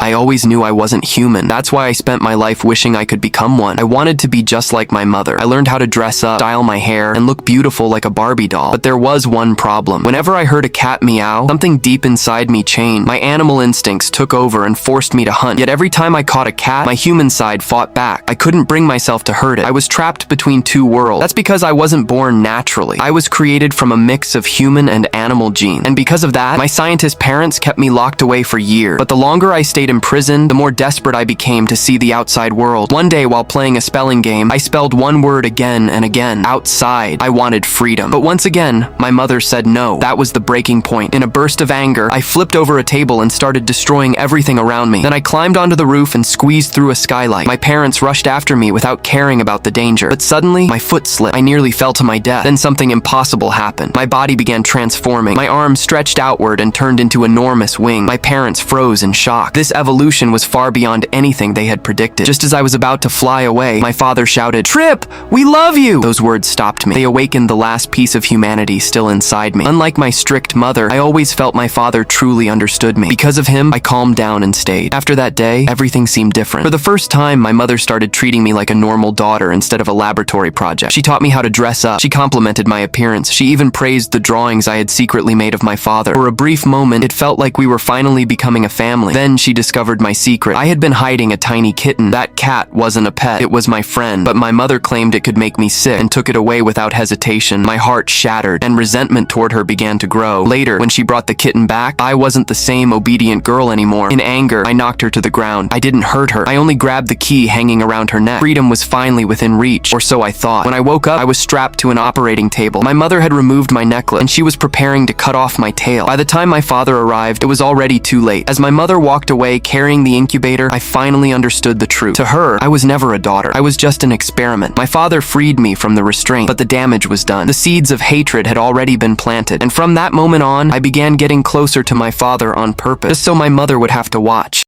I always knew I wasn't human. That's why I spent my life wishing I could become one. I wanted to be just like my mother. I learned how to dress up, style my hair, and look beautiful like a Barbie doll. But there was one problem. Whenever I heard a cat meow, something deep inside me changed. My animal instincts took over and forced me to hunt. Yet every time I caught a cat, my human side fought back. I couldn't bring myself to hurt it. I was trapped between two worlds. That's because I wasn't born naturally. I was created from a mix of human and animal genes. And because of that, my scientist parents kept me locked away for years. But the longer I stayed imprisoned, the more desperate I became to see the outside world. One day, while playing a spelling game, I spelled one word again and again. Outside. I wanted freedom. But once again, my mother said no. That was the breaking point. In a burst of anger, I flipped over a table and started destroying everything around me. Then I climbed onto the roof and squeezed through a skylight. My parents rushed after me without caring about the danger. But suddenly, my foot slipped. I nearly fell to my death. Then something impossible happened. My body began transforming. My arms stretched outward and turned into enormous wings. My parents froze in shock. This evolution was far beyond anything they had predicted. Just as I was about to fly away, my father shouted, "Trip, we love you!" Those words stopped me. They awakened the last piece of humanity still inside me. Unlike my strict mother, I always felt my father truly understood me. Because of him, I calmed down and stayed. After that day, everything seemed different. For the first time, my mother started treating me like a normal daughter instead of a laboratory project. She taught me how to dress up. She complimented my appearance. She even praised the drawings I had secretly made of my father. For a brief moment, it felt like we were finally becoming a family. Then she discovered my secret. I had been hiding a tiny kitten. That cat wasn't a pet. It was my friend. But my mother claimed it could make me sick and took it away without hesitation. My heart shattered, and resentment toward her began to grow. Later, when she brought the kitten back, I wasn't the same obedient girl anymore. In anger, I knocked her to the ground. I didn't hurt her. I only grabbed the key hanging around her neck. Freedom was finally within reach, or so I thought. When I woke up, I was strapped to an operating table. My mother had removed my necklace, and she was preparing to cut off my tail. By the time my father arrived, it was already too late. As my mother walked away carrying the incubator, I finally understood the truth. To her, I was never a daughter. I was just an experiment. My father freed me from the restraint, but the damage was done. The seeds of hatred had already been planted, and from that moment on, I began getting closer to my father on purpose, just so my mother would have to watch.